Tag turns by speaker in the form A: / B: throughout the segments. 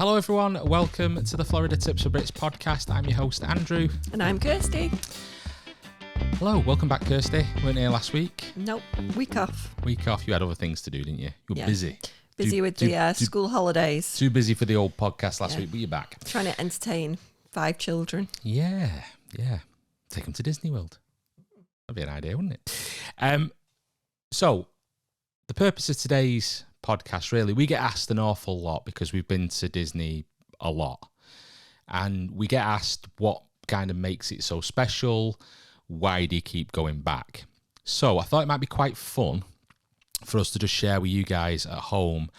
A: Hello everyone, welcome to the Florida Tips for Brits podcast. I'm your host Andrew.
B: And I'm Kirsty.
A: Hello, welcome back Kirsty. Weren't here last week.
B: Nope, week off.
A: Week off, you had other things to do, didn't you? You were busy.
B: Busy with the school holidays.
A: Too busy for the old podcast last week, but you're back.
B: Trying to entertain 5 children.
A: Yeah. Take them to Disney World. That'd be an idea, wouldn't it? So, the purpose of today's podcast, really, we get asked an awful lot because we've been to Disney a lot. And we get asked what kind of makes it so special. Why do you keep going back? So I thought it might be quite fun for us to just share with you guys at home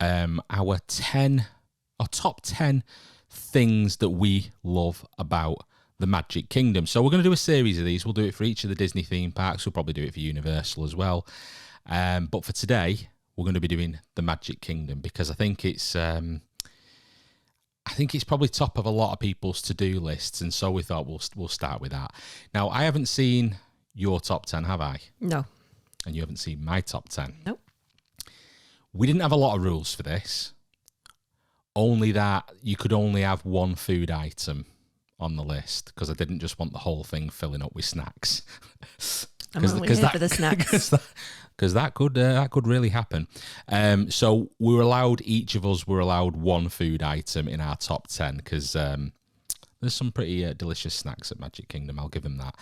A: our top 10 things that we love about the Magic Kingdom. So we're going to do a series of these. We'll do it for each of the Disney theme parks. We'll probably do it for Universal as well. But for today, we're going to be doing the Magic Kingdom because I think it's probably top of a lot of people's to-do lists, and so we thought we'll start with that. Now, I haven't seen your top 10, have I?
B: No.
A: And you haven't seen my top 10?
B: Nope.
A: We didn't have a lot of rules for this. Only that you could only have one food item on the list because I didn't just want the whole thing filling up with snacks.
B: I'm only here for the snacks.
A: Because that could really happen. So each of us were allowed one food item in our top 10 because there's some pretty delicious snacks at Magic Kingdom. I'll give them that.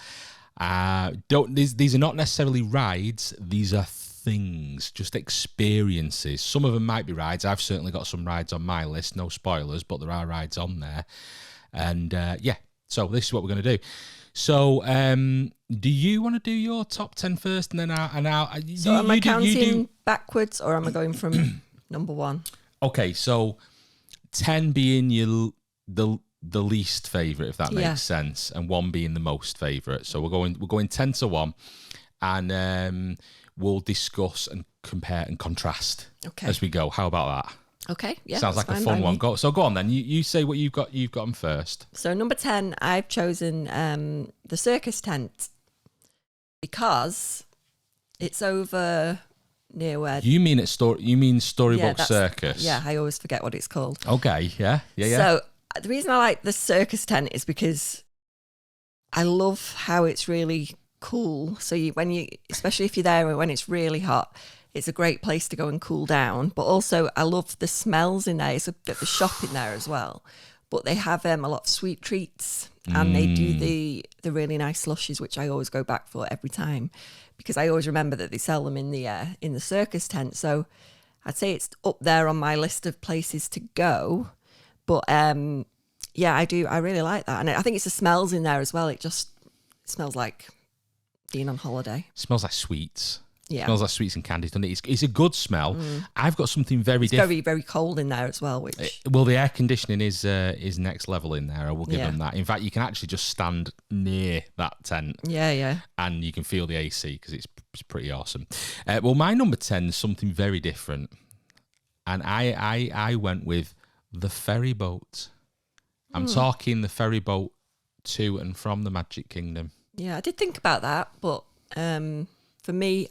A: These are not necessarily rides. These are things, just experiences. Some of them might be rides. I've certainly got some rides on my list. No spoilers, but there are rides on there. And so this is what we're going to do. So, do you want to do your top 10 first, and then I'll
B: So am I counting backwards, or am I going from number 1?
A: Okay, so 10 being the least favourite, if that makes sense, and 1 being the most favourite. So we're going 10 to 1, and we'll discuss and compare and contrast as we go. How about that?
B: Okay, yeah.
A: Sounds like a fun one. Go on then. You say what you've got. You've got them first.
B: So number 10, I've chosen the circus tent because it's over near where.
A: You mean Storybook Circus?
B: Yeah, I always forget what it's called.
A: Okay, yeah.
B: So the reason I like the circus tent is because I love how it's really cool. So especially if you're there when it's really hot, it's a great place to go and cool down. But also, I love the smells in there. It's a bit of a shop in there as well. But they have a lot of sweet treats, and they do the really nice slushies, which I always go back for every time, because I always remember that they sell them in the circus tent. So I'd say it's up there on my list of places to go. But I do. I really like that, and I think it's the smells in there as well. It smells like being on holiday.
A: It smells like sweets.
B: Yeah.
A: Smells like sweets and candies, doesn't it? It's a good smell. I've got something very different.
B: Very, very cold in there as well.
A: The air conditioning is next level in there. I will give them that. In fact, you can actually just stand near that tent.
B: Yeah.
A: And you can feel the AC because it's pretty awesome. Well, my number 10 is something very different. And I went with the ferry boat. I'm talking the ferry boat to and from the Magic Kingdom.
B: Yeah, I did think about that, but for me,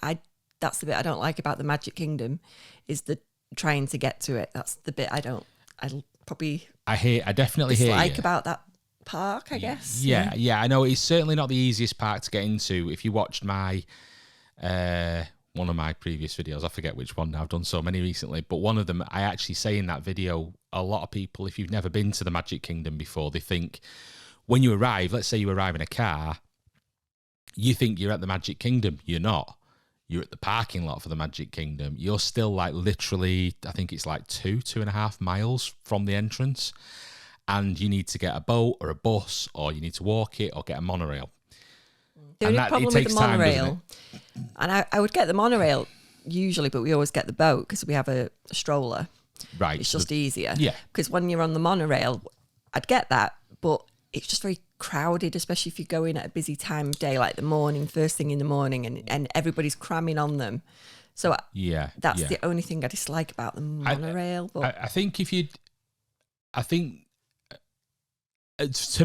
B: that's the bit I don't like about the Magic Kingdom, is the trying to get to it. That's the bit I
A: definitely
B: dislike about that park, I guess.
A: Yeah, I know it's certainly not the easiest park to get into. If you watched my one of my previous videos, I forget which one now, I've done so many recently, but one of them, I actually say in that video, a lot of people, if you've never been to the Magic Kingdom before, they think when you arrive, let's say you arrive in a car, you think you're at the Magic Kingdom. You're not. You're at the parking lot for the Magic Kingdom. You're still like literally, I think it's like 2.5 miles from the entrance. And you need to get a boat or a bus, or you need to walk it or get a monorail.
B: The only problem with the monorail, and I would get the monorail usually, but we always get the boat because we have a stroller.
A: Right.
B: It's just easier.
A: Yeah.
B: Because when you're on the monorail, I'd get that, but it's just very crowded, especially if you're going at a busy time of day, like the morning, first thing in the morning, and everybody's cramming on them. So that's the only thing I dislike about the monorail.
A: I think to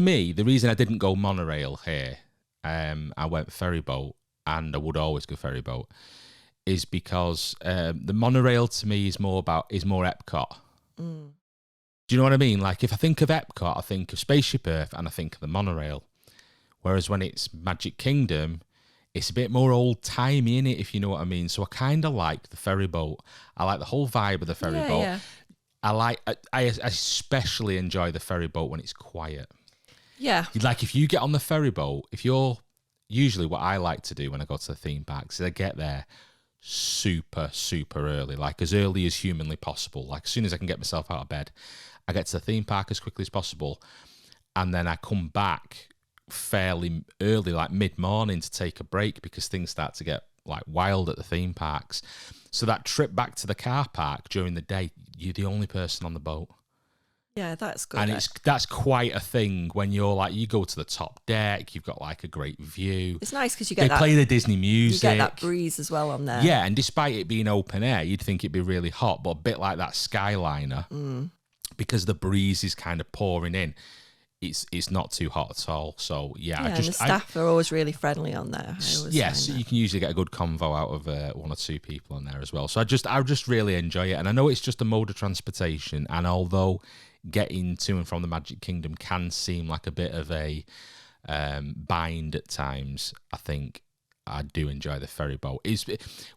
A: me, the reason I didn't go monorail here, I went ferry boat, and I would always go ferry boat, is because the monorail to me is more Epcot. Do Do you know what I mean? Like, if I think of Epcot, I think of Spaceship Earth and I think of the monorail. Whereas when it's Magic Kingdom, it's a bit more old-timey, innit, if you know what I mean? So I kind of like the ferry boat. I like the whole vibe of the ferry boat.
B: Yeah.
A: I especially enjoy the ferry boat when it's quiet.
B: Yeah.
A: Like, if you get on the ferry boat, usually what I like to do when I go to the theme parks is I get there super, super early, like as early as humanly possible. Like, as soon as I can get myself out of bed, I get to the theme park as quickly as possible. And then I come back fairly early, like mid-morning, to take a break because things start to get like wild at the theme parks. So that trip back to the car park during the day, you're the only person on the boat.
B: Yeah, that's good.
A: And that's quite a thing when you're like, you go to the top deck, you've got like a great view.
B: It's nice because they
A: play the Disney music.
B: You get that breeze as well on there.
A: Yeah, and despite it being open air, you'd think it'd be really hot, but a bit like that Skyliner, because the breeze is kind of pouring in, it's not too hot at all. So yeah,
B: and the staff are always really friendly on there.
A: Yes, you can usually get a good convo out of one or two people on there as well. So I just really enjoy it, and I know it's just a mode of transportation, and although getting to and from the Magic Kingdom can seem like a bit of a bind at times, I think I do enjoy the ferry boat. Is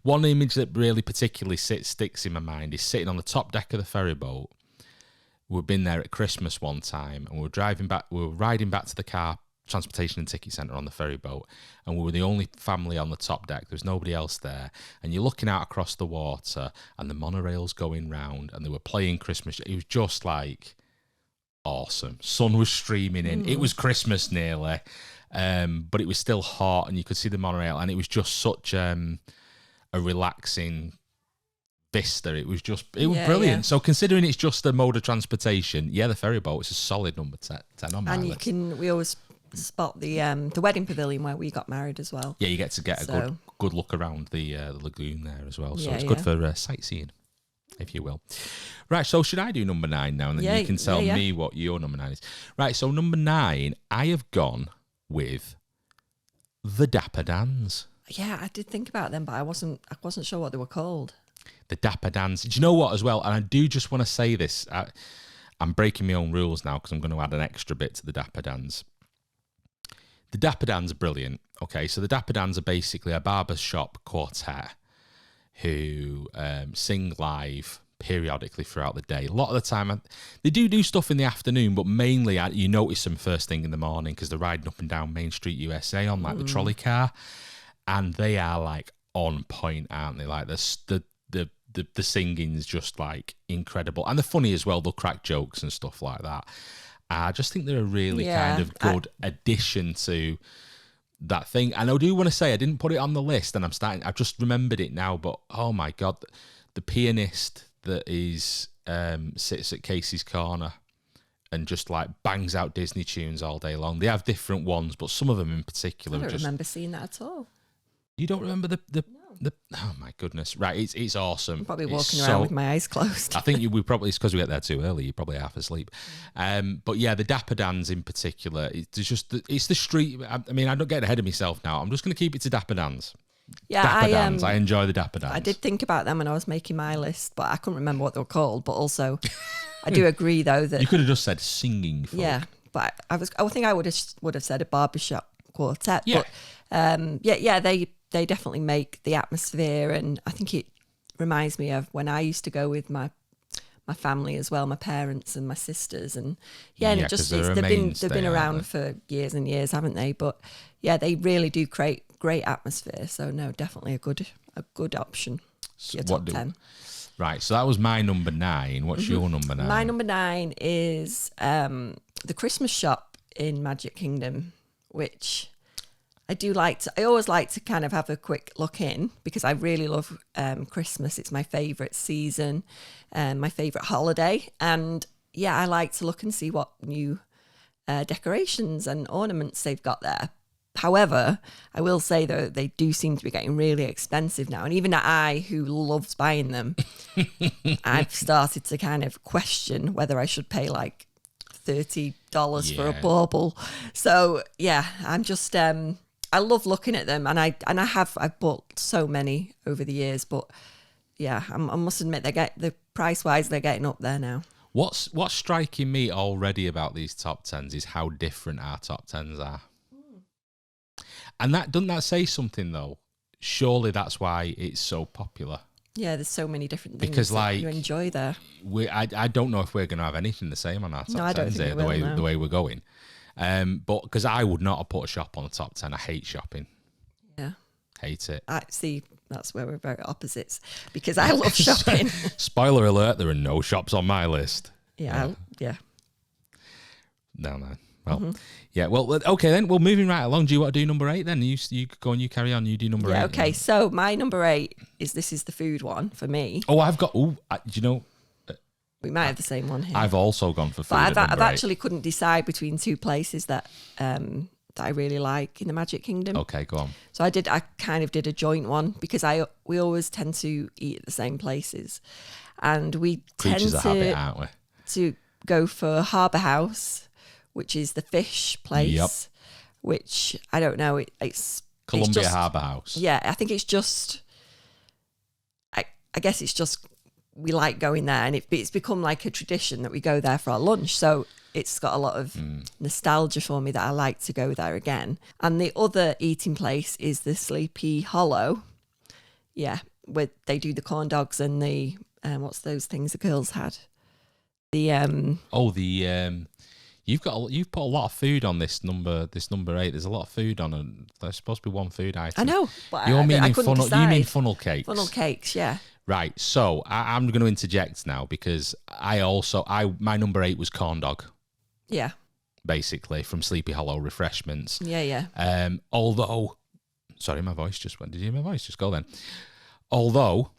A: one image that really particularly sticks in my mind is sitting on the top deck of the ferry boat. We've been there at Christmas one time, and we were riding back to the car transportation and ticket centre on the ferry boat, and we were the only family on the top deck. There was nobody else there, and you're looking out across the water, and the monorail's going round, and they were playing Christmas. It was just like awesome. Sun was streaming in. It was Christmas nearly, but it was still hot, and you could see the monorail, and it was just such a relaxing vista. It was brilliant. Yeah. So considering it's just a mode of transportation, the ferry boat is a solid number 10 on my list.
B: And we always spot the wedding pavilion where we got married as well.
A: Yeah, you get to get a good look around the lagoon there as well. So it's good for sightseeing, if you will. Right, so should I do number 9 now, and then you can tell me what your number 9 is. Right, so number 9, I have gone with the Dapper Dans.
B: Yeah, I did think about them, but I wasn't sure what they were called.
A: The Dapper Dans. Do you know what as well? And I do just want to say this. I'm breaking my own rules now because I'm going to add an extra bit to the Dapper Dans. The Dapper Dans are brilliant. Okay, so the Dapper Dans are basically a barbershop quartet who sing live periodically throughout the day. A lot of the time, they do stuff in the afternoon, but mainly you notice them first thing in the morning because they're riding up and down Main Street USA on like the trolley car, and they are like on point, aren't they? Like the singing's just like incredible, and they're funny as well. They'll crack jokes and stuff like that. I just think they're a really kind of good addition to that thing. And I do want to say I didn't put it on the list, and I've just remembered it now. But oh my god, the pianist that sits at Casey's Corner and just like bangs out Disney tunes all day long. They have different ones, but some of them in particular.
B: I don't remember seeing that at all.
A: You don't remember the oh my goodness! Right, it's awesome.
B: I'm probably walking around with my eyes closed.
A: I think it's because we get there too early. You're probably half asleep. But yeah, the Dapper Dans in particular, it's the street. I mean, I'm not getting ahead of myself now. I'm just going to keep it to Dapper Dans.
B: Yeah,
A: Dapper Dans. I enjoy the Dapper Dans.
B: I did think about them when I was making my list, but I couldn't remember what they were called. But also, I do agree though that
A: you could have just said singing folk.
B: Yeah, but I think I would have said a barbershop quartet.
A: Yeah.
B: But they definitely make the atmosphere, and I think it reminds me of when I used to go with my family as well, my parents and my sisters, and and it just they've been around for years and years, haven't they? But yeah, they really do create great atmosphere. So no, definitely a good option. Your top 10.
A: Right, so that was my number 9. What's your number 9?
B: My number 9 is the Christmas shop in Magic Kingdom, which I always like to kind of have a quick look in because I really love Christmas. It's my favourite season, my favourite holiday. And yeah, I like to look and see what new decorations and ornaments they've got there. However, I will say though, they do seem to be getting really expensive now. And even I, who loves buying them, I've started to kind of question whether I should pay like $30 for a bauble. So yeah, I'm just... I love looking at them, and I've bought so many over the years, but yeah, I must admit the price wise they're getting up there now.
A: What's striking me already about these top tens is how different our top tens are. And doesn't that say something though? Surely that's why it's so popular.
B: Yeah, there's so many different things
A: Because
B: that you enjoy there.
A: I don't know if we're going to have anything the same on our top tens here, the way we're going. But because I would not have put a shop on the top 10. I hate shopping.
B: Yeah.
A: Hate it.
B: See, that's where we're very opposites because I love shopping.
A: Spoiler alert, there are no shops on my list.
B: Yeah.
A: No. Well, yeah. Well, okay then. Well, moving right along. Do you want to do number 8 then? You go on. You carry on. You do number 8.
B: Yeah. Okay. Then. So my number 8 is the food one for me.
A: Oh, I've got. Do you know?
B: We might have the same one here.
A: I've also gone for food.
B: But I've actually couldn't decide between two places that I really like in the Magic Kingdom.
A: Okay, go on.
B: So I kind of did a joint one because we always tend to eat at the same places, and we
A: Creatures
B: tend
A: of habit, aren't we?
B: to go for Harbour House, which is the fish place.
A: Yep.
B: Which I don't know. It's
A: Columbia Harbour House.
B: Yeah, I think it's just. I guess it's just we like going there, and it's become like a tradition that we go there for our lunch. So it's got a lot of nostalgia for me that I like to go there again. And the other eating place is the Sleepy Hollow. Yeah, where they do the corn dogs and the what's those things the girls had? The
A: you've put a lot of food on this number 8. There's a lot of food on, and there's supposed to be one food item.
B: I know, but
A: you mean funnel cakes?
B: Funnel cakes, yeah.
A: Right. So I'm going to interject now because my number 8 was corn dog.
B: Yeah.
A: Basically, from Sleepy Hollow Refreshments.
B: Yeah.
A: Although, sorry, my voice just went. Did you hear my voice just go then? Although,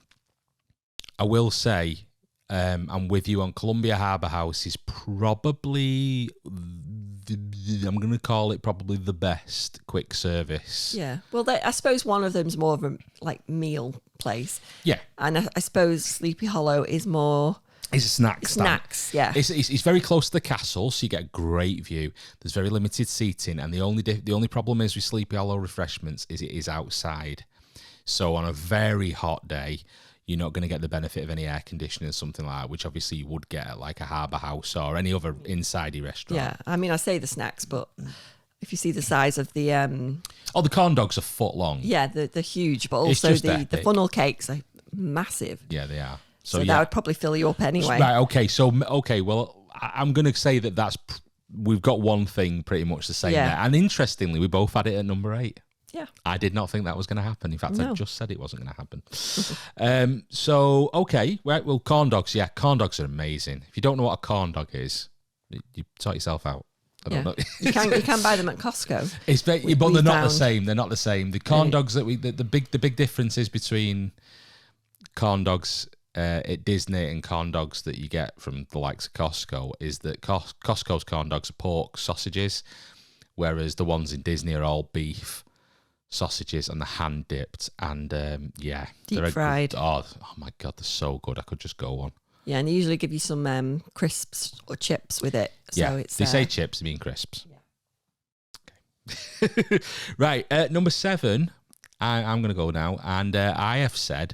A: I will say, I'm with you on Columbia Harbour House is probably, I'm going to call it probably the best quick service.
B: Yeah. Well, I suppose one of them's more of a meal place.
A: Yeah.
B: And I suppose Sleepy Hollow is more...
A: It's a snack stand.
B: Snacks, yeah.
A: It's very close to the castle, so you get a great view. There's very limited seating, and the only problem is with Sleepy Hollow Refreshments is it is outside. So on a very hot day, you're not going to get the benefit of any air conditioning or something like that, which obviously you would get at like a Harbour House or any other inside-y restaurant.
B: Yeah, I mean, I say the snacks, but if you see the size of the...
A: the corn dogs are foot long.
B: Yeah, they're huge, but also the funnel cakes are massive.
A: Yeah, they are.
B: So that would probably fill you up anyway.
A: Right, okay. Well, I'm going to say we've got one thing pretty much the same there. And interestingly, we both had it at number 8.
B: Yeah.
A: I did not think that was going to happen. In fact, I just said it wasn't going to happen. Okay. Right, well, corn dogs, yeah. Corn dogs are amazing. If you don't know what a corn dog is, you sort yourself out. I don't know.
B: you can buy them at Costco.
A: But they're not the same. They're not the same. The corn dogs the big differences between corn dogs at Disney and corn dogs that you get from the likes of Costco is that Costco's corn dogs are pork sausages, whereas the ones in Disney are all beef sausages and they're hand dipped and
B: deep fried.
A: Oh my god, they're so good. I could just go on.
B: Yeah, and they usually give you some crisps or chips with it. So
A: they say chips, they mean crisps. Yeah. Okay. Right, number 7. I'm going to go now, and I have said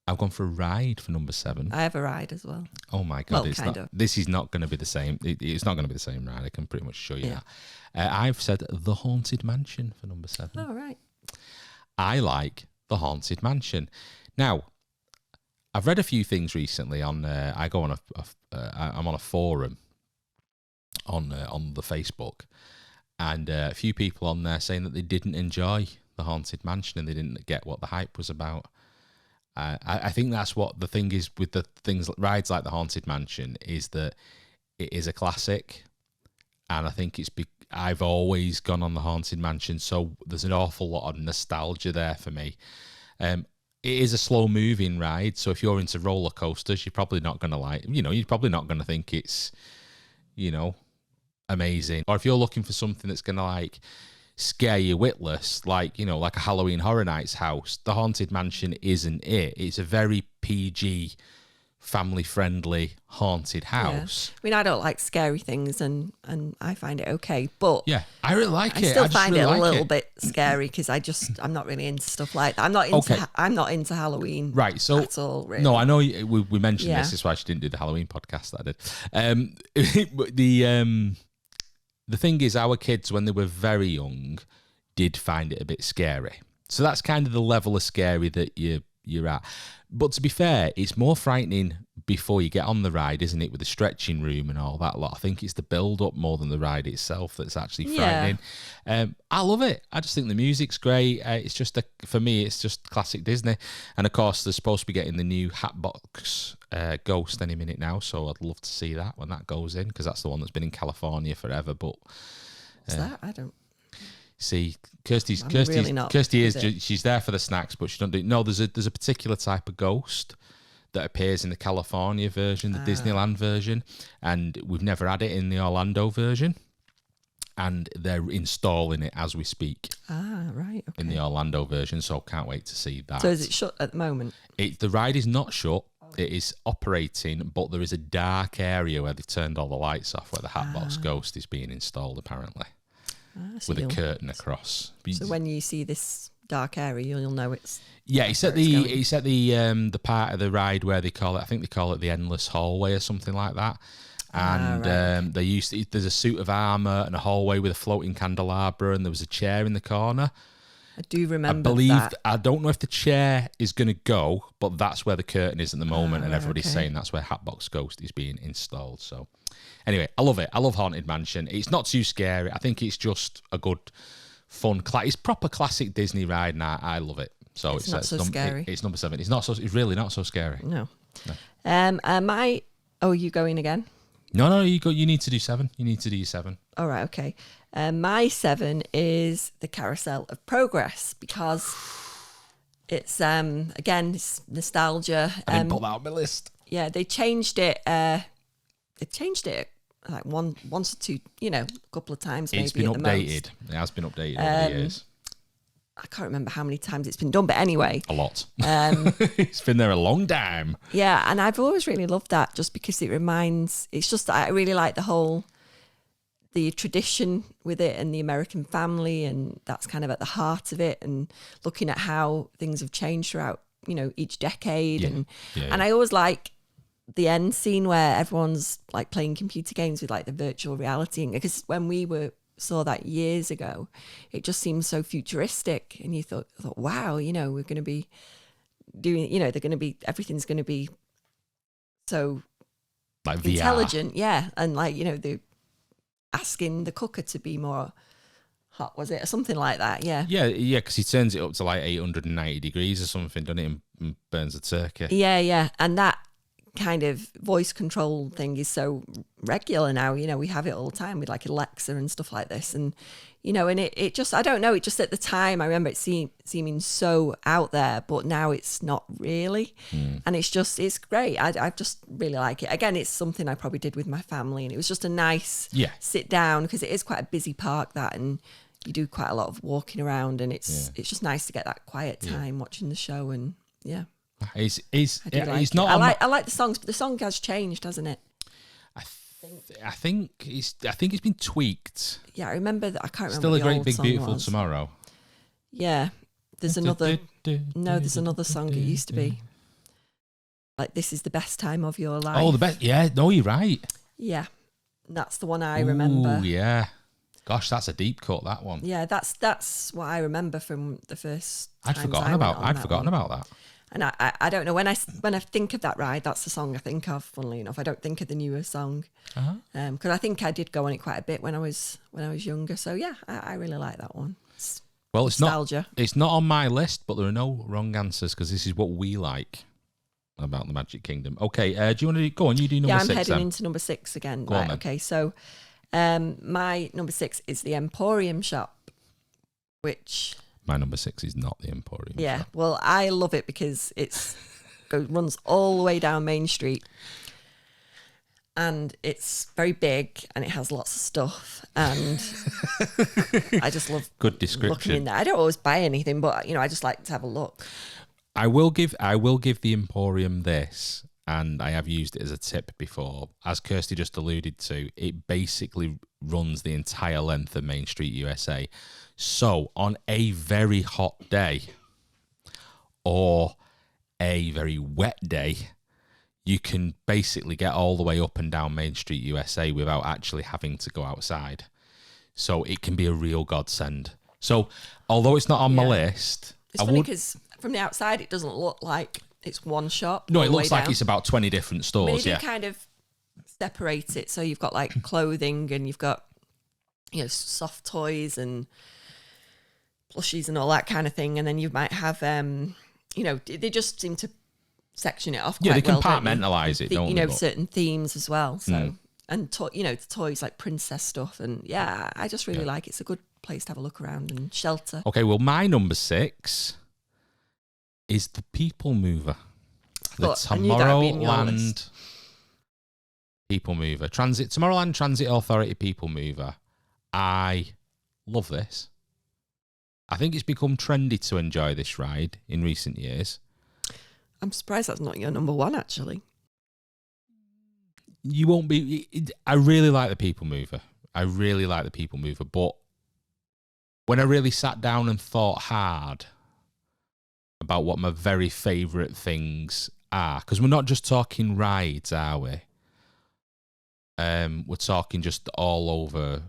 A: I've gone for a ride for number 7.
B: I have a ride as well.
A: Oh my god! This is not going to be the same. It's not going to be the same ride. I can pretty much show you that. I've said the Haunted Mansion for number 7.
B: Oh right.
A: I like the Haunted Mansion. Now, I've read a few things recently on. I go on I'm on a forum on the Facebook, and a few people on there saying that they didn't enjoy the Haunted Mansion and they didn't get what the hype was about. I think that's what the thing is with the rides like the Haunted Mansion is that it is a classic, and I think I've always gone on the Haunted Mansion, so there's an awful lot of nostalgia there for me. It is a slow moving ride, so if you're into roller coasters, you're probably not going to you're probably not going to think it's, amazing. Or if you're looking for something that's going to scare you witless, like a Halloween Horror Nights house, the Haunted Mansion isn't it. It's a very PG family-friendly haunted house.
B: I mean, I don't like scary things, and I find it okay, but
A: Yeah, I really like it.
B: I still
A: just
B: find
A: really
B: it a
A: like
B: little bit scary because I'm not really into stuff like that. I'm not into Halloween,
A: Right, so
B: at all. Really.
A: No, I know we mentioned this. This is why she didn't do the Halloween podcast that I did. The thing is, our kids, when they were very young, did find it a bit scary. So that's kind of the level of scary that you're at. But to be fair, it's more frightening before you get on the ride, isn't it? With the stretching room and all that lot. I think it's the build-up more than the ride itself that's actually frightening. I love it. I just think the music's great. It's just, for me, it's just classic Disney. And of course, they're supposed to be getting the new Hatbox Ghost any minute now. So I'd love to see that when that goes in, because that's the one that's been in California forever. But
B: what's that? I don't.
A: See, Kirsty is she's there for the snacks, but she don't do. No, there's a particular type of ghost that appears in the California version, the Disneyland version, and we've never had it in the Orlando version, and they're installing it as we speak.
B: Right. Okay.
A: In the Orlando version, so can't wait to see that.
B: So is it shut at the moment?
A: The ride is not shut. It is operating, but there is a dark area where they've turned all the lights off, where the Hatbox Ghost is being installed, apparently.
B: So
A: with a curtain across.
B: So when you see this dark area, you'll know it's.
A: Yeah, it's at the part of the ride where they call it the endless hallway or something like that. And right. There's a suit of armour and a hallway with a floating candelabra, and there was a chair in the corner.
B: I do remember.
A: I don't know if the chair is going to go, but that's where the curtain is at the moment, and everybody's saying that's where Hatbox Ghost is being installed. So, anyway, I love it. I love Haunted Mansion. It's not too scary. I think it's just a good, fun. It's proper classic Disney ride, and I love it. So
B: it's not so scary.
A: It's number 7. It's really not so scary.
B: No. Are you going again?
A: No. You need to do 7. You need to do your 7.
B: All right. Okay. My 7 is the Carousel of Progress, because it's again, it's nostalgia.
A: I didn't put that on my list.
B: Yeah, they changed it. Like once or two, a couple of times.
A: It's been updated. It has been updated over the years.
B: I can't remember how many times it's been done, but anyway,
A: a lot. It's been there a long time.
B: Yeah, and I've always really loved that, just because it's just I really like the tradition with it, and the American family, and that's kind of at the heart of it, and looking at how things have changed throughout, each decade. And I always like the end scene where everyone's like playing computer games with like the virtual reality, because when we saw that years ago, it just seemed so futuristic, and you thought, wow, we're going to be doing, everything's going to be so
A: like
B: intelligent.
A: VR.
B: Yeah. And like, the asking the cooker to be more hot, was it, or something like that? Yeah,
A: because he turns it up to like 890 degrees or something, doesn't it, and burns the turkey.
B: Yeah, and that kind of voice control thing is so regular now. We have it all the time with like Alexa and stuff like this, and and it just, I don't know, it just, at the time I remember it seeming so out there, but now it's not really. And it's great. I just really like it. Again, it's something I probably did with my family, and it was just a nice sit down, because it is quite a busy park, and you do quite a lot of walking around, and it's just nice to get that quiet time watching the show. And
A: It's not.
B: I like the songs, but the song has changed, hasn't it?
A: I think it's been tweaked.
B: Yeah, I remember that. I can't remember.
A: Still
B: what
A: a great big beautiful was. Tomorrow.
B: Yeah, there's another. There's another song. It used to be like, "This is the best time of your life."
A: Oh, the best. Yeah, no, you're right.
B: Yeah, that's the one I remember.
A: Oh yeah, gosh, that's a deep cut. That one.
B: Yeah, that's what I remember from the first.
A: I'd forgotten about that.
B: And I don't know, when I think of that ride, that's the song I think of. Funnily enough, I don't think of the newer song, because I think I did go on it quite a bit when I was younger. So yeah, I really like that one. It's nostalgia.
A: It's not on my list, but there are no wrong answers, because this is what we like about the Magic Kingdom. Okay, do you want to go on? You do number 6.
B: Yeah, I'm heading into number 6 again.
A: Go on, then.
B: Okay, so my number 6 is the Emporium shop, which.
A: My number 6 is not the Emporium.
B: Yeah,
A: shop.
B: Well, I love it because runs all the way down Main Street, and it's very big, and it has lots of stuff, and I just love
A: good description.
B: Looking in there. I don't always buy anything, but I just like to have a look.
A: I will give the Emporium this. and I have used it as a tip before. As Kirsty just alluded to, it basically runs the entire length of Main Street USA. So on a very hot day or a very wet day, you can basically get all the way up and down Main Street USA without actually having to go outside. So it can be a real godsend. So although it's not on my list,
B: it's funny because from the outside it doesn't look like it's one shop.
A: No, it looks like it's about 20 different stores.
B: They do kind of separate it, so you've got like clothing and you've got soft toys and plushies and all that kind of thing, and then you might have they just seem to section it off.
A: Yeah,
B: quite
A: they
B: well,
A: compartmentalize it, don't they?
B: Certain themes as well. So and the toys like princess stuff, and I just really like it. It's a good place to have a look around and shelter.
A: Okay, well, my number 6 is the People Mover. The Tomorrowland People Mover. Tomorrowland Transit Authority People Mover. I love this. I think it's become trendy to enjoy this ride in recent years.
B: I'm surprised that's not your number 1, actually.
A: You won't be... I really like the People Mover. But when I really sat down and thought hard about what my very favourite things are, because we're not just talking rides, are we? We're talking just all over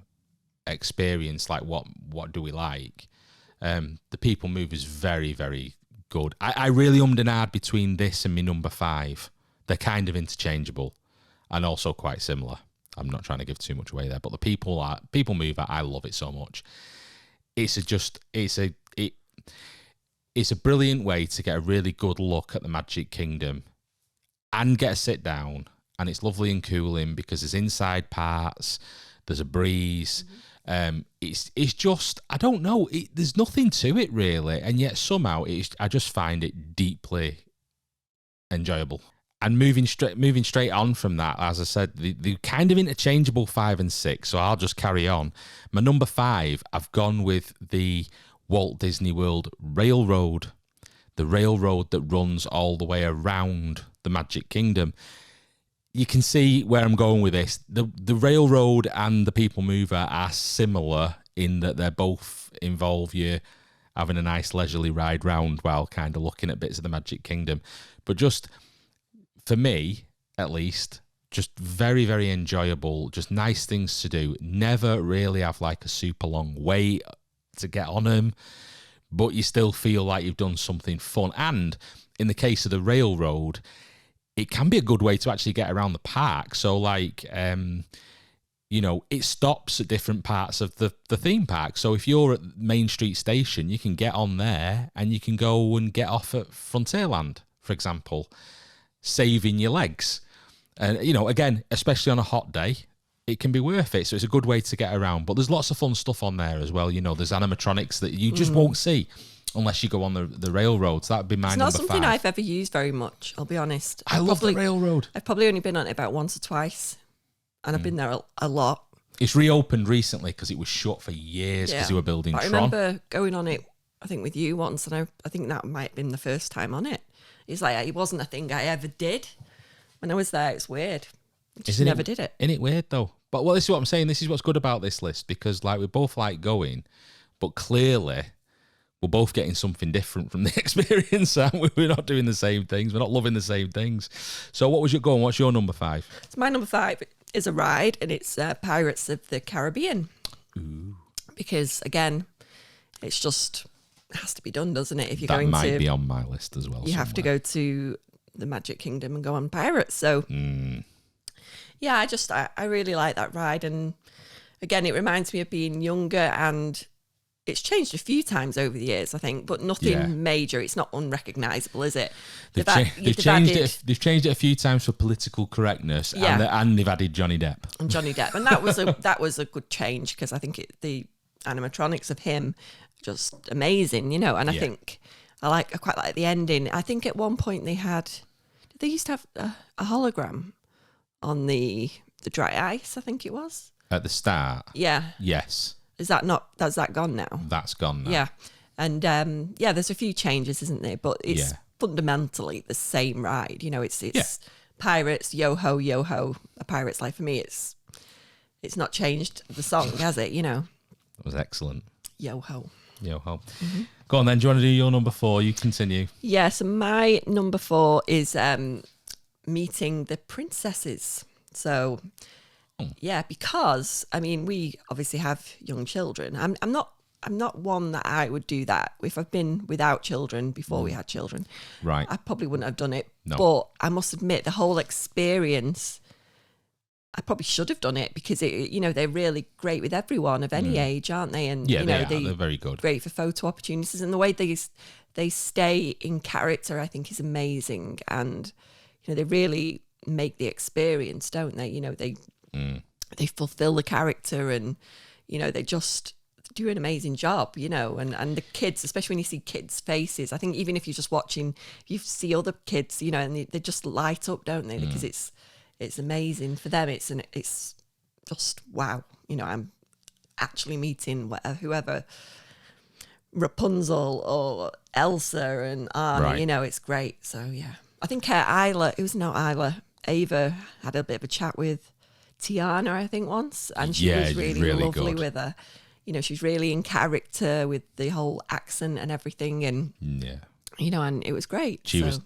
A: experience, like what do we like? The People Mover is very, very good. I really ummed and ahed between this and my number 5. They're kind of interchangeable and also quite similar. I'm not trying to give too much away there, but the People Mover, I love it so much. It's a brilliant way to get a really good look at the Magic Kingdom and get a sit down, and it's lovely and cooling because there's inside parts, there's a breeze. It's just, I don't know, there's nothing to it really, and yet somehow I just find it deeply enjoyable. And moving straight on from that, as I said, the kind of interchangeable 5 and 6, so I'll just carry on. My number 5, I've gone with the Walt Disney World Railroad, the railroad that runs all the way around the Magic Kingdom. You can see where I'm going with this. The railroad and the People Mover are similar in that they're both involve you having a nice leisurely ride round while kind of looking at bits of the Magic Kingdom. But just, for me, at least, just very, very enjoyable, just nice things to do. Never really have like a super long wait to get on them, but you still feel like you've done something fun. And in the case of the railroad, it can be a good way to actually get around the park. So like, it stops at different parts of the theme park. So if you're at Main Street Station, you can get on there and you can go and get off at Frontierland, for example, saving your legs. And, again, especially on a hot day, it can be worth it. So it's a good way to get around. But there's lots of fun stuff on there as well. There's animatronics that you just won't see unless you go on the railroads. That would be my number 5.
B: It's not something I've ever used very much, I'll be honest.
A: I love the railroad.
B: I've probably only been on it about once or twice, and I've been there a lot.
A: It's reopened recently because it was shut for years because they were building Tron.
B: I remember going on it, I think, with you once, and I think that might have been the first time on it. It's like, it wasn't a thing I ever did. When I was there, it's weird. I just never did it.
A: Isn't it weird, though? But this is what I'm saying. This is what's good about this list, because like we both like going, but clearly we're both getting something different from the experience, aren't we? We're not doing the same things. We're not loving the same things. So what's your number 5?
B: So my number 5 is a ride, and it's Pirates of the Caribbean.
A: Ooh.
B: Because, again, it has to be done, doesn't it? If you're
A: that
B: going
A: might be on my list as well.
B: You have to go to the Magic Kingdom and go on Pirates. So, yeah, I really like that ride. And again, it reminds me of being younger, and it's changed a few times over the years, I think, but nothing major. It's not unrecognisable, is it?
A: They've changed it a few times for political correctness, and they've added Johnny Depp.
B: And that was a good change, because I think the animatronics of him just amazing, And I think I quite like the ending. I think at one point they used to have a hologram on the dry ice, I think it was.
A: At the start?
B: Yeah.
A: Yes.
B: Has that gone now?
A: That's gone now.
B: Yeah. And there's a few changes, isn't there? But it's fundamentally the same ride. It's Pirates, yo ho, A Pirate's Life. For me, it's not changed the song, has it? You know,
A: It was excellent.
B: Yo ho.
A: Yo ho. Go on then. Do you want to do your number 4? You continue.
B: Yeah. So my number 4 is meeting the princesses. So yeah, because I mean, we obviously have young children. I'm not one that I would do that. If I've been without children before we had children,
A: Right.
B: I probably wouldn't have done it.
A: No.
B: But I must admit, the whole experience, I probably should have done it because they're really great with everyone of any age, aren't they? And
A: Yeah, they're very good.
B: Great for photo opportunities, and the way they stay in character, I think, is amazing. And they really make the experience, don't they? They fulfill the character, and they just do an amazing job. And the kids, especially when you see kids' faces, I think even if you're just watching, you see other kids, and they just light up, don't they? Because it's amazing for them. It's just wow. I'm actually meeting whoever, Rapunzel or Elsa and Anna.
A: Right.
B: It's great. So yeah, I think Isla. It was not Isla. Ava had a bit of a chat with Tiana, I think, once, and she was really lovely
A: good
B: with her. She's really in character with the whole accent and everything, and and it was great. She
A: was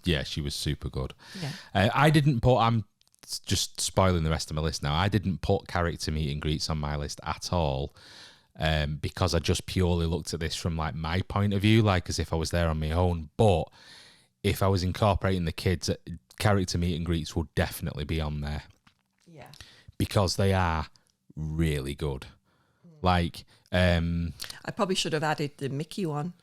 A: super good.
B: Yeah.
A: I didn't put. I'm just spoiling the rest of my list now. I didn't put character meet and greets on my list at all, because I just purely looked at this from like my point of view, like as if I was there on my own. But if I was incorporating the kids, character meet and greets would definitely be on there.
B: Yeah.
A: Because they are really good. Like,
B: I probably should have added the Mickey one.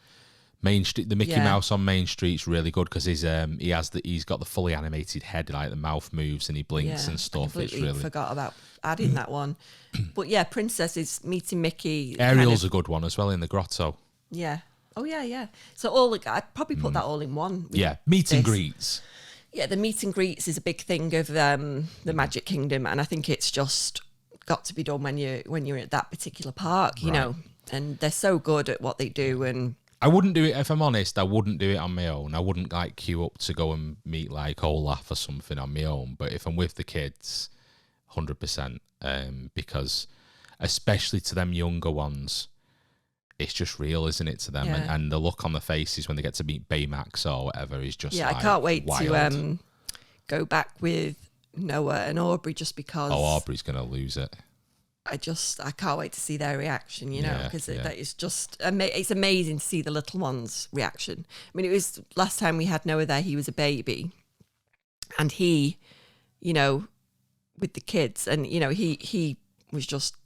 A: Main Street, the Mickey Mouse on Main Street's really good because he's got the fully animated head, like the mouth moves and he blinks and stuff.
B: I completely forgot about adding that one. But yeah, Princesses meeting Mickey.
A: Ariel's a good one as well in the grotto.
B: Yeah. Oh yeah. So I'd probably put that all in one.
A: Yeah, meet and greets.
B: Yeah, the meet and greets is a big thing of the Magic Kingdom, and I think it's just got to be done when you're at that particular park, you know. And they're so good at what they do. And
A: I wouldn't do it, if I'm honest, I wouldn't do it on my own. I wouldn't like queue up to go and meet like Olaf or something on my own. But if I'm with the kids, 100%, because especially to them younger ones, it's just real, isn't it, to them?
B: Yeah.
A: And the look on their faces when they get to meet Baymax or whatever is just
B: I can't wait
A: wild.
B: to go back with Noah and Aubrey just because.
A: Oh, Aubrey's going to lose it.
B: I can't wait to see their reaction, because that is just, it's amazing to see the little one's reaction. I mean, it was last time we had Noah there, he was a baby, and he, with the kids, and, he was just,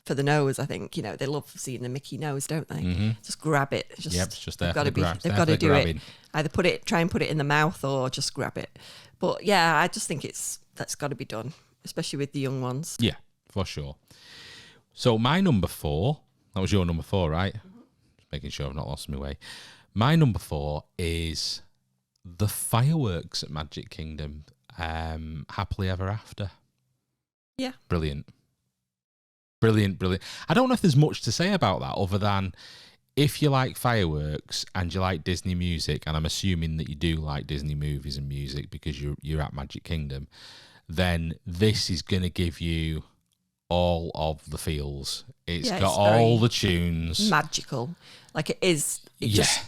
B: for the nose, I think, they love seeing the Mickey nose, don't they?
A: Mm-hmm.
B: Just grab it.
A: It's just there.
B: They've got to do it. Either try and put it in the mouth or just grab it. But yeah, I just think that's got to be done, especially with the young ones.
A: Yeah, for sure. So my number 4, that was your number 4, right? Mm-hmm. Just making sure I've not lost my way. My number 4 is the fireworks at Magic Kingdom. Happily Ever After.
B: Yeah.
A: Brilliant. I don't know if there's much to say about that other than if you like fireworks and you like Disney music, and I'm assuming that you do like Disney movies and music because you're at Magic Kingdom, then this is going to give you all of the feels. It's got all the tunes.
B: Magical. Like it is. It just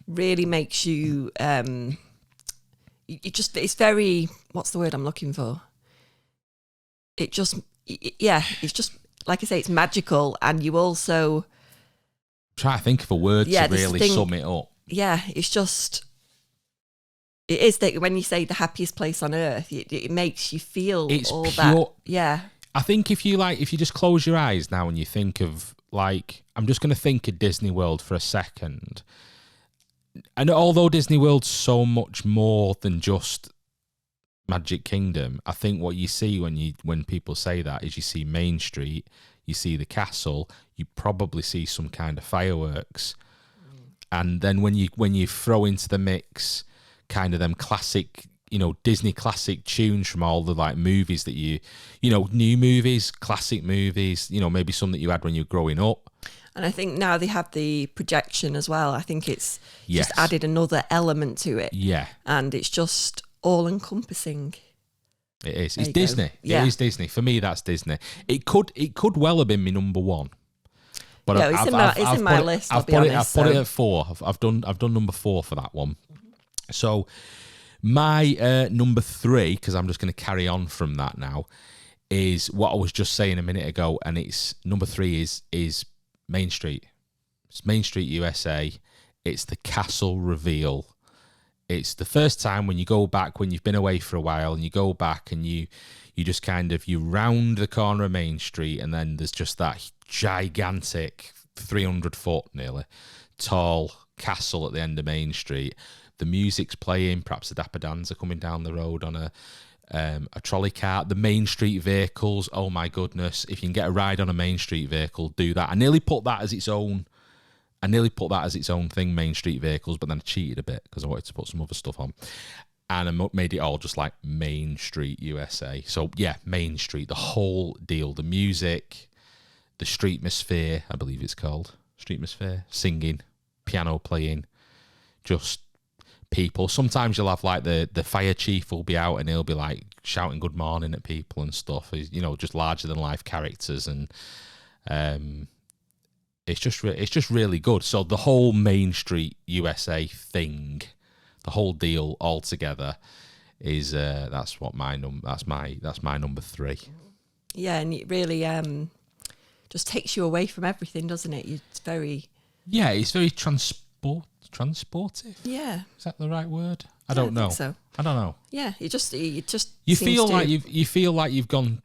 B: really makes you, it's very, what's the word I'm looking for? It's just, like I say, it's magical, and you also
A: try to think of a word to really sum it up.
B: Yeah, it's just, it is that when you say the happiest place on earth, it makes you feel all pure, that. Yeah.
A: I think if you just close your eyes now and you think of, like, I'm just going to think of Disney World for a second. And although Disney World's so much more than just Magic Kingdom, I think what you see when people say that is you see Main Street, you see the castle, you probably see some kind of fireworks. And then when you throw into the mix kind of them classic, Disney classic tunes from all the like movies that new movies, classic movies, maybe some that you had when you were growing up.
B: And I think now they have the projection as well. I think it's just added another element to it.
A: Yeah.
B: And it's just all encompassing.
A: It is.
B: There
A: It's
B: you go.
A: Disney.
B: Yeah.
A: It is Disney. For me, that's Disney. It could well have been my number one. But
B: Yeah, it's in my list, I'll be honest,
A: I've put it
B: so-
A: at 4. I've done number 4 for that one. So my number 3, because I'm just going to carry on from that now, is what I was just saying a minute ago, and it's number 3 is Main Street. It's Main Street, USA. It's the castle reveal. It's the first time when you go back, when you've been away for a while, and you go back and you just kind of, you round the corner of Main Street, and then there's just that gigantic 300 foot nearly tall castle at the end of Main Street. The music's playing, perhaps the Dapper Dans are coming down the road on a trolley cart. The Main Street vehicles, oh my goodness, if you can get a ride on a Main Street vehicle, do that. I nearly put that as its own thing, Main Street vehicles, but then I cheated a bit because I wanted to put some other stuff on. And I made it all just like Main Street USA. So yeah, Main Street, the whole deal, the music, the streetmosphere, I believe it's called, streetmosphere, singing, piano playing, just people. Sometimes you'll have like the fire chief will be out and he'll be like shouting good morning at people and stuff, you know, just larger than life characters, and it's just really good. So the whole Main Street USA thing, the whole deal altogether is that's my number 3.
B: Yeah, and it really just takes you away from everything, doesn't it? It's very
A: transportive.
B: Yeah.
A: Is that the right word? I don't know.
B: think so.
A: I don't know.
B: Yeah, you
A: feel like you've gone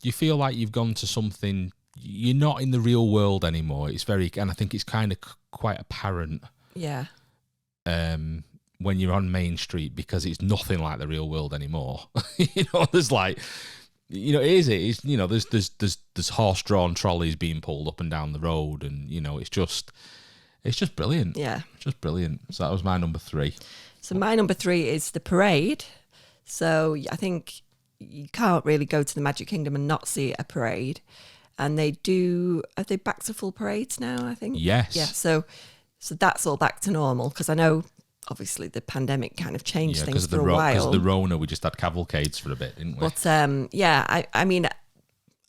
A: to something. You're not in the real world anymore. It's very, and I think it's kind of quite apparent.
B: Yeah.
A: When you're on Main Street, because it's nothing like the real world anymore. You know, there's like, you know, it's you know, there's horse-drawn trolleys being pulled up and down the road, and you know, it's just brilliant.
B: Yeah.
A: Just brilliant. So that was my number 3.
B: So my number 3 is the parade. So I think you can't really go to the Magic Kingdom and not see a parade. And are they back to full parades now, I think?
A: Yes.
B: Yeah, so that's all back to normal, because I know obviously the pandemic kind of changed things for a while.
A: Because of the Rona, we just had cavalcades for a bit, didn't we?
B: But I mean,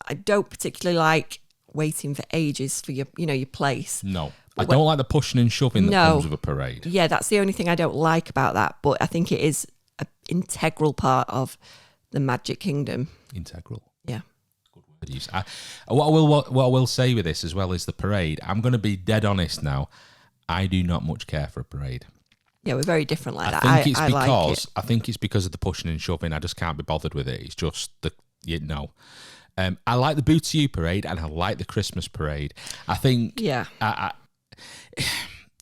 B: I don't particularly like waiting for ages for your place.
A: No. I don't like the pushing and shoving that comes with a parade.
B: Yeah, that's the only thing I don't like about that. But I think it is an integral part of the Magic Kingdom.
A: Integral.
B: Yeah.
A: Good word use. What I will say with this as well is the parade. I'm going to be dead honest now. I do not much care for a parade.
B: Yeah, we're very different like that.
A: I think it's because of the pushing and shoving. I just can't be bothered with it. It's just I like the Booty parade and I like the Christmas parade. I think.
B: Yeah.
A: Do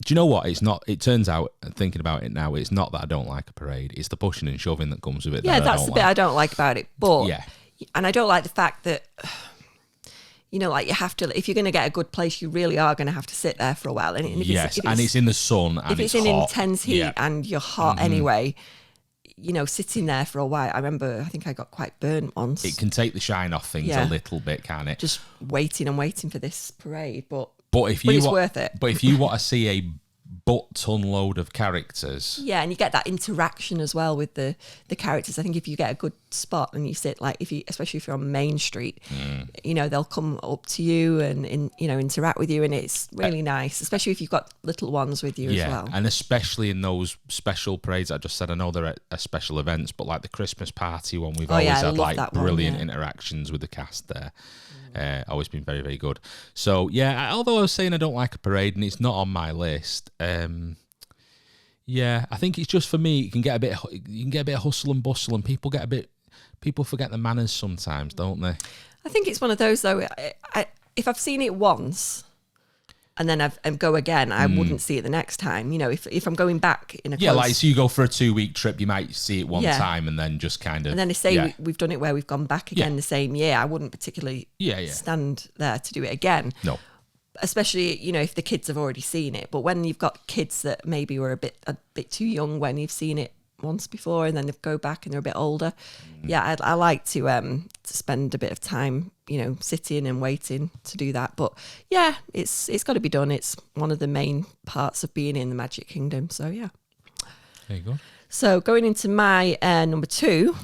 A: you know what? It's not. It turns out, thinking about it now, it's not that I don't like a parade. It's the pushing and shoving that comes with it.
B: Yeah, that's the bit I don't like about it. But
A: yeah,
B: and I don't like the fact that, you know, like you have to, if you're going to get a good place, you really are going to have to sit there for a while. And
A: it's in the sun and
B: if it's in
A: hot,
B: intense heat and you're hot anyway, you know, sitting there for a while. I remember, I think I got quite burnt once.
A: It can take the shine off things a little bit, can't it?
B: Just waiting for this parade, but
A: it's
B: worth it.
A: But if you want to see a butt-ton load of characters,
B: yeah, and you get that interaction as well with the characters. I think if you get a good spot and you sit, like especially if you're on Main Street, you know, they'll come up to you and interact with you, and it's really nice, especially if you've got little ones with you as well.
A: And especially in those special parades I just said. I know they're at special events, but like the Christmas party one, we've always had like brilliant interactions with the cast there. Always been very, very good. So yeah, although I was saying I don't like a parade and it's not on my list, I think it's just, for me, you can get a bit of hustle and bustle, and people forget the manners sometimes, don't they?
B: I think it's one of those though. If I've seen it once and then I go again, I wouldn't see it the next time. You know, if I'm going back in a
A: like, so you go for a 2-week trip, you might see it one time and then just kind of.
B: And then they say we've done it where we've gone back again the same year. I wouldn't particularly stand there to do it again.
A: No.
B: Especially, you know, if the kids have already seen it. But when you've got kids that maybe were a bit too young when you've seen it once before, and then they go back and they're a bit older. I like to spend a bit of time, you know, sitting and waiting to do that. But yeah, it's got to be done. It's one of the main parts of being in the Magic Kingdom. So yeah.
A: There you go.
B: So going into my number 2,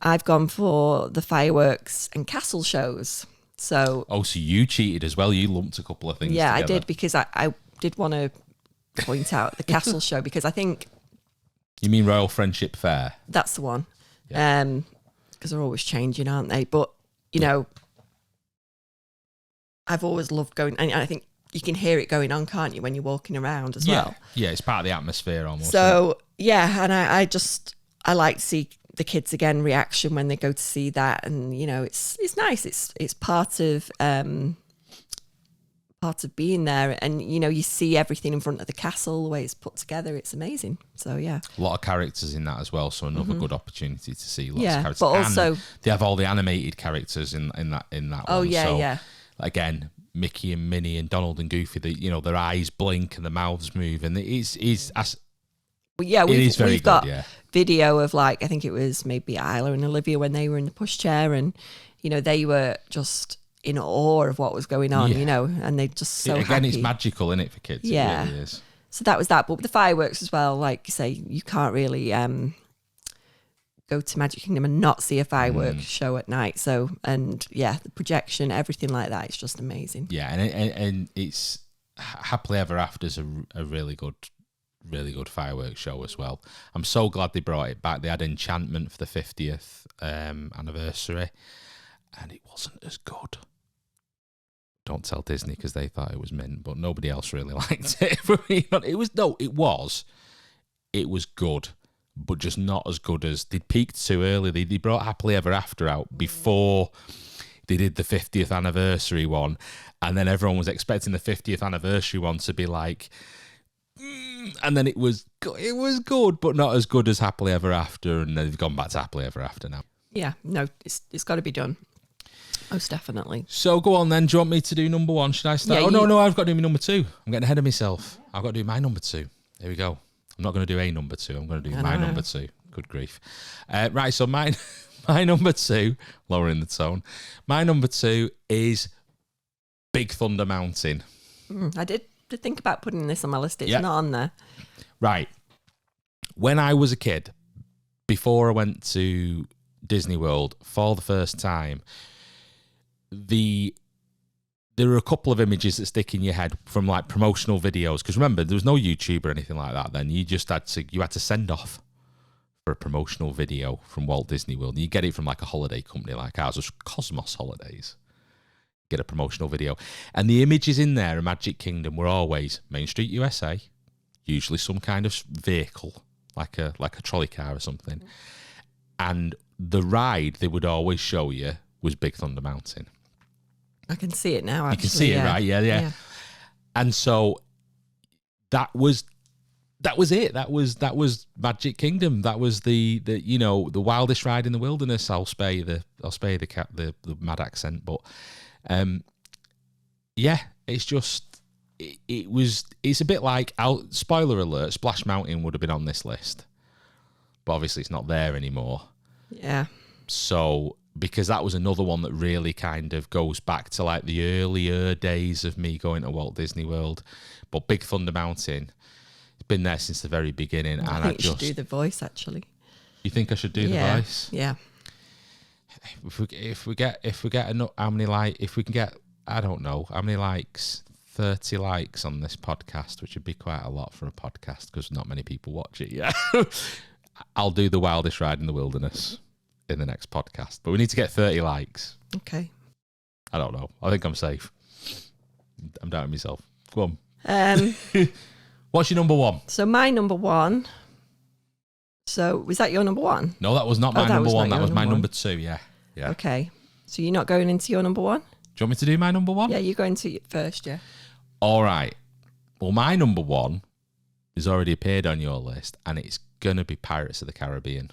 B: I've gone for the fireworks and castle shows. So
A: so you cheated as well. You lumped a couple of things
B: yeah,
A: together.
B: I did, because I did want to point out the castle show, because I think...
A: You mean Royal Friendship Fair?
B: That's the one.
A: Yeah.
B: Because they're always changing, aren't they? But, you know, I've always loved going... And I think you can hear it going on, can't you, when you're walking around as well?
A: Yeah, it's part of the atmosphere almost.
B: So, yeah, and I like to see the kids again reaction when they go to see that, and you know it's nice. It's part of being there, and you know you see everything in front of the castle, the way it's put together. It's amazing. So yeah,
A: a lot of characters in that as well. So another good opportunity to see lots of characters.
B: But also
A: and they have all the animated characters in that one.
B: Oh yeah,
A: so,
B: yeah.
A: Again, Mickey and Minnie and Donald and Goofy. Their eyes blink and the mouths move, and we've got video of, like, I think it was maybe Isla and Olivia when they were in the pushchair, and you know they were just in awe of what was going on, you know, and they just so happy. It's magical, isn't it, for kids?
B: Yeah,
A: it really is.
B: So that was that, but with the fireworks as well, like you say, you can't really go to Magic Kingdom and not see a fireworks show at night. So, and yeah, the projection, everything like that, it's just amazing.
A: Yeah, and it's Happily Ever After's a really good fireworks show as well. I'm so glad they brought it back. They had Enchantment for the 50th anniversary, and it wasn't as good. Don't tell Disney, because they thought it was mint, but nobody else really liked it. It was good, but just not as good as... They'd peaked too early. They brought Happily Ever After out before they did the 50th anniversary one, and then everyone was expecting the 50th anniversary one to be like... And then it was good, but not as good as Happily Ever After, and they've gone back to Happily Ever After now.
B: Yeah, no, it's got to be done. Most definitely.
A: So go on then. Do you want me to do number one? Should I start?
B: Yeah,
A: no, I've got to do my number two. I'm getting ahead of myself. I've got to do my number two. Here we go. I'm not going to do a number two. I'm going to do my number two. Good grief. Right, so my number two, lowering the tone, my number two is Big Thunder Mountain.
B: I did think about putting this on my list. It's not on there.
A: Right. When I was a kid, before I went to Disney World for the first time, there are a couple of images that stick in your head from like promotional videos. Because remember, there was no YouTube or anything like that then. You just had to send off for a promotional video from Walt Disney World. You get it from like a holiday company like ours, was Cosmos Holidays. Get a promotional video. And the images in there of Magic Kingdom were always Main Street USA, usually some kind of vehicle, like a trolley car or something. And the ride they would always show you was Big Thunder Mountain.
B: I can see it now, actually.
A: You can see it, right? Yeah. And so that was it. That was Magic Kingdom. That was the wildest ride in the wilderness. I'll spare you the mad accent, but it's just it's a bit like, spoiler alert, Splash Mountain would have been on this list, but obviously it's not there anymore.
B: Yeah.
A: So, because that was another one that really kind of goes back to like the earlier days of me going to Walt Disney World. But Big Thunder Mountain, it's been there since the very beginning.
B: I think you should do the voice, actually.
A: You think I should do the voice?
B: Yeah.
A: If we get enough, if we can get, I don't know, how many likes? 30 likes on this podcast, which would be quite a lot for a podcast because not many people watch it yet. I'll do the wildest ride in the wilderness in the next podcast, but we need to get 30 likes.
B: Okay.
A: I don't know. I think I'm safe. I'm doubting myself. Go on. What's your number one?
B: So my number one. So was that your number one?
A: No, that was not my number one. That was my number two. Yeah.
B: Okay. So you're not going into your number one?
A: Do you want me to do my number one?
B: Yeah, you're going to it first, yeah.
A: All right. Well, my number one has already appeared on your list, and it's going to be Pirates of the Caribbean.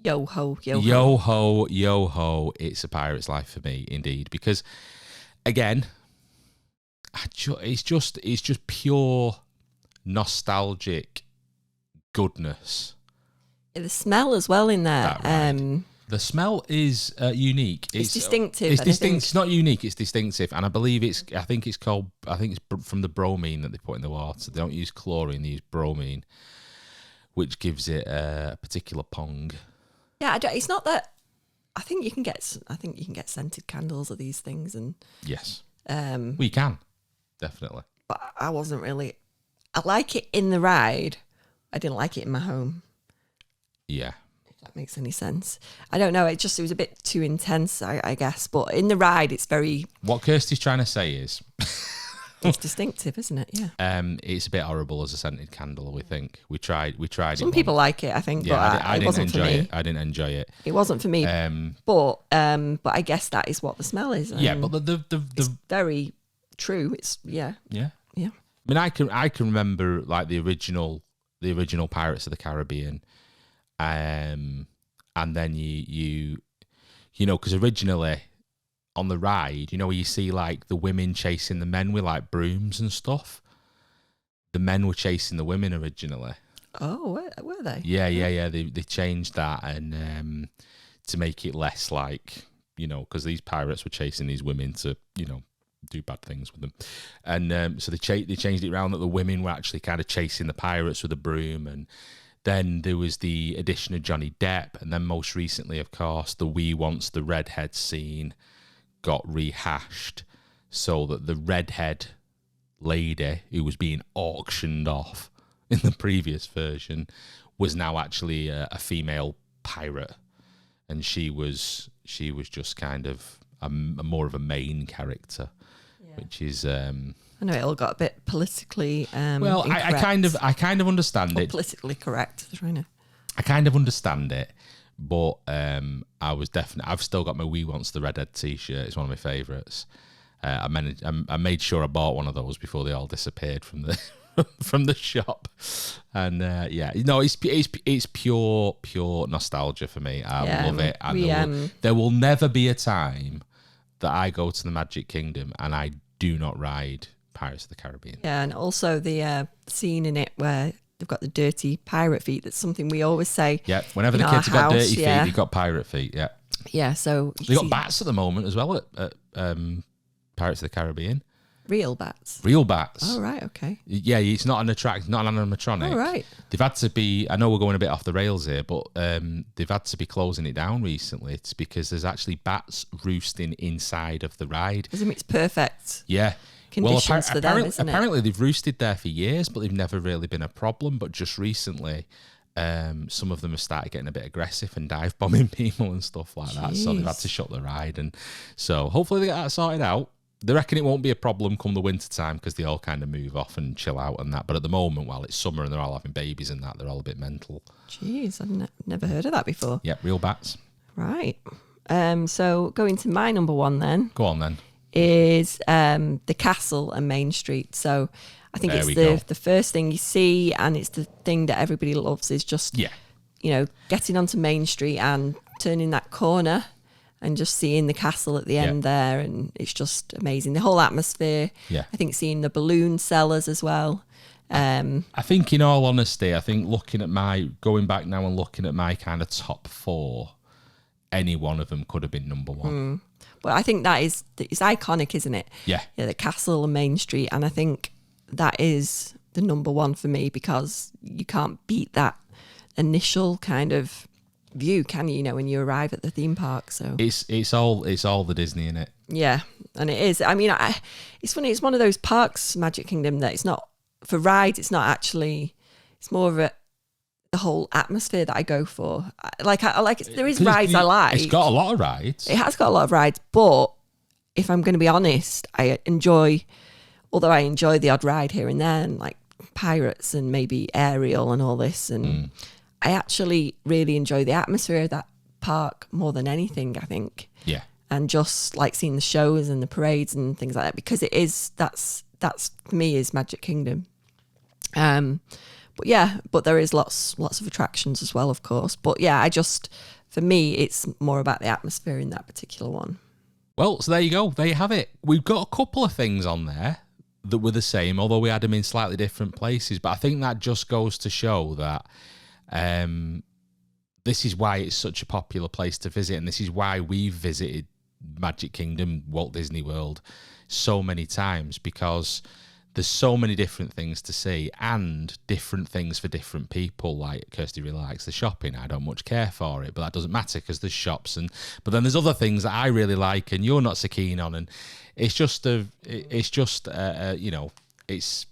B: Yo ho, yo ho.
A: Yo ho, yo ho. It's a pirate's life for me, indeed. Because, again, it's just pure nostalgic goodness.
B: The smell as well in there.
A: Right. The smell is unique.
B: It's distinctive.
A: It's distinct. It's not unique. It's distinctive, and I believe it's from the bromine that they put in the water. They don't use chlorine; they use bromine, which gives it a particular pong.
B: Yeah, it's not that. I think you can get scented candles of these things, and
A: yes, we can definitely.
B: but I wasn't really. I like it in the ride. I didn't like it in my home.
A: Yeah,
B: If that makes any sense. I don't know. It was a bit too intense, I guess. But in the ride, it's very.
A: What Kirsty's trying to say is,
B: it's distinctive, isn't it? Yeah.
A: It's a bit horrible as a scented candle. We think we tried.
B: Some people like it, I think,
A: Yeah,
B: but
A: I
B: it
A: didn't
B: wasn't
A: enjoy
B: for me.
A: it. I didn't enjoy it.
B: It wasn't for me. But I guess that is what the smell is.
A: Yeah, but
B: it's very true. It's yeah.
A: Yeah.
B: Yeah.
A: I mean, I can remember like the original Pirates of the Caribbean, and then you know, because originally on the ride, you know, where you see like the women chasing the men with like brooms and stuff. The men were chasing the women originally.
B: Oh, were they?
A: Yeah. They changed that and to make it less like, you know, because these pirates were chasing these women to, you know, do bad things with them, and so they changed it around that the women were actually kind of chasing the pirates with a broom, and then there was the addition of Johnny Depp, and then most recently, of course, the "We Wants the Redhead" scene got rehashed so that the redhead lady who was being auctioned off in the previous version was now actually a female pirate, and she was just kind of a more of a main character. Which is, I
B: know it all got a bit politically.
A: Well, I kind of understand it.
B: Politically correct.
A: I kind of understand it, but I've still got my "We Wants the Redhead" T-shirt. It's one of my favourites. I made sure I bought one of those before they all disappeared from the from the shop, and it's pure nostalgia for me. I love it. And there will never be a time that I go to the Magic Kingdom and I do not ride Pirates of the Caribbean.
B: Yeah, and also the scene in it where they've got the dirty pirate feet. That's something we always say.
A: Yeah, whenever the kids have got dirty feet, they've got pirate feet. Yeah.
B: Yeah, so
A: they've got bats at the moment as well at Pirates of the Caribbean.
B: Real bats.
A: Real bats.
B: Oh, right, okay.
A: Yeah, it's not not an animatronic.
B: Oh, right.
A: They've had to be, I know we're going a bit off the rails here, but they've had to be closing it down recently. It's because there's actually bats roosting inside of the ride.
B: It's perfect.
A: Yeah.
B: Conditions for them, isn't it?
A: Apparently they've roosted there for years, but they've never really been a problem. But just recently, some of them have started getting a bit aggressive and dive bombing people and stuff like that. So they've had to shut the ride. And so hopefully they get that sorted out. They reckon it won't be a problem come the winter time because they all kind of move off and chill out and that. But at the moment, while it's summer and they're all having babies and that, they're all a bit mental.
B: Jeez, I've never heard of that before.
A: Yeah, real bats.
B: Right. So going to my number one then.
A: Go on then.
B: Is the castle and Main Street. So I think it's the first thing you see, and it's the thing that everybody loves is just, getting onto Main Street and turning that corner and just seeing the castle at the end there, and it's just amazing. The whole atmosphere. Yeah. I think seeing the balloon sellers as well.
A: I think in all honesty, going back now and looking at my kind of top four, any one of them could have been number one.
B: But I think it's iconic, isn't it?
A: Yeah.
B: Yeah, the castle and Main Street. And I think that is the number one for me because you can't beat that initial kind of view, can you? When you arrive at the theme park. So
A: it's all the Disney in it.
B: Yeah, and it is. I mean, it's funny. It's one of those parks, Magic Kingdom, that it's not for rides. It's not actually. It's more of the whole atmosphere that I go for. There is rides I like.
A: It's got a lot of rides.
B: It has got a lot of rides, but if I'm going to be honest, I enjoy the odd ride here and there, and like Pirates and maybe Ariel and all this, and I actually really enjoy the atmosphere of that park more than anything, I think.
A: Yeah.
B: And just like seeing the shows and the parades and things like that, because that's for me is Magic Kingdom. But there is lots of attractions as well, of course. But yeah, for me, it's more about the atmosphere in that particular one.
A: Well, so there you go. There you have it. We've got a couple of things on there that were the same, although we had them in slightly different places. But I think that just goes to show that this is why it's such a popular place to visit, and this is why we've visited Magic Kingdom, Walt Disney World, so many times, because there's so many different things to see and different things for different people. Like Kirsty really likes the shopping. I don't much care for it, but that doesn't matter because there's shops. But then there's other things that I really like and you're not so keen on. And it's just you know,
B: it's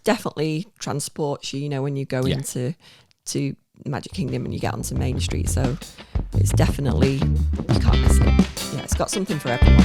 B: definitely transports you, you know, when you go into Magic Kingdom and you get onto Main Street. So it's definitely, you can't miss it. Yeah, it's got something for everyone.